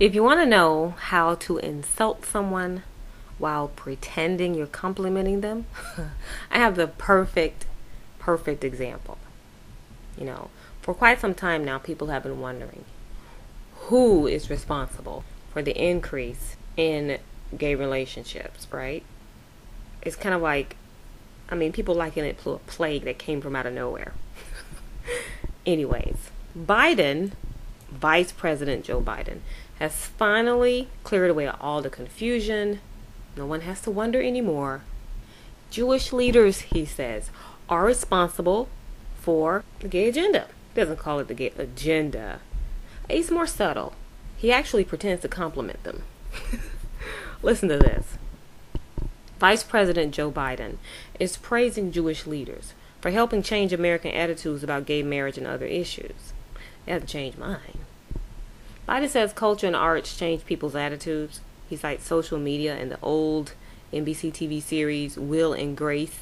If you want to know how to insult someone while pretending you're complimenting them, I have the perfect example. For quite some time now, people have been wondering who is responsible for the increase in gay relationships, right? It's kind of like, people liken it to a plague that came from out of nowhere. Anyways, Vice President Joe Biden, has finally cleared away all the confusion. No one has to wonder anymore. Jewish leaders, he says, are responsible for the gay agenda. He doesn't call it the gay agenda. He's more subtle. He actually pretends to compliment them. Listen to this. Vice President Joe Biden is praising Jewish leaders for helping change American attitudes about gay marriage and other issues. It hasn't changed mine. Biden says culture and arts change people's attitudes. He cites social media and the old NBC TV series Will and Grace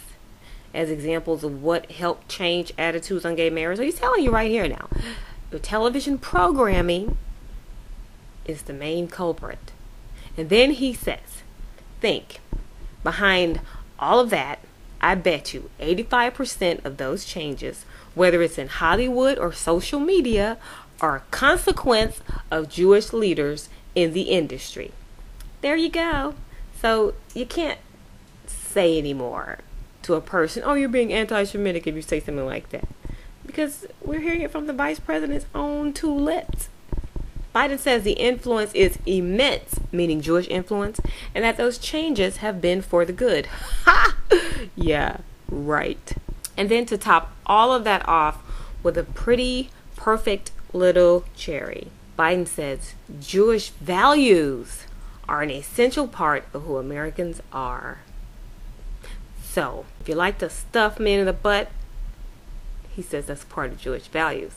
as examples of what helped change attitudes on gay marriage. So he's telling you right here now, the television programming is the main culprit. And then he says, think, behind all of that, I bet you 85% of those changes, whether it's in Hollywood or social media, are a consequence of Jewish leaders in the industry. There you go. So you can't say anymore to a person, oh, you're being anti-Semitic if you say something like that. Because we're hearing it from the vice president's own two lips. Biden says the influence is immense, meaning Jewish influence, and that those changes have been for the good. Ha! Yeah, right. And then to top all of that off with a pretty perfect little cherry, Biden says Jewish values are an essential part of who Americans are. So, if you like to stuff men in the butt, he says that's part of Jewish values.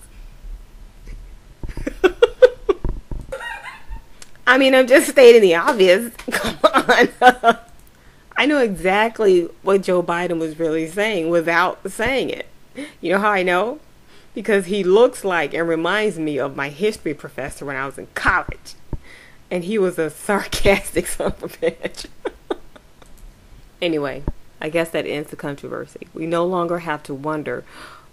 I'm just stating the obvious. Come on. I know exactly what Joe Biden was really saying without saying it. You know how I know? Because he looks like and reminds me of my history professor when I was in college. And he was a sarcastic son of a bitch. Anyway, I guess that ends the controversy. We no longer have to wonder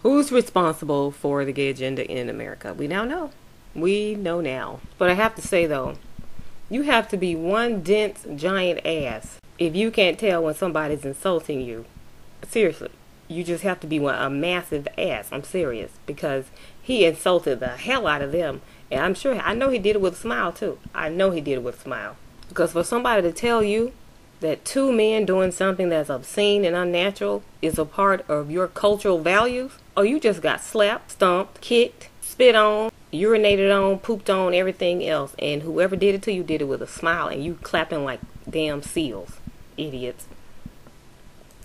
who's responsible for the gay agenda in America. We now know. We know now. But I have to say, though, you have to be one dense, giant ass if you can't tell when somebody's insulting you. Seriously. You just have to be a massive ass. I'm serious. Because he insulted the hell out of them. And I know he did it with a smile, too. I know he did it with a smile. Because for somebody to tell you that two men doing something that's obscene and unnatural is a part of your cultural values, oh, you just got slapped, stomped, kicked, spit on, urinated on, pooped on, everything else. And whoever did it to you did it with a smile, and you clapping like damn seals. Idiots.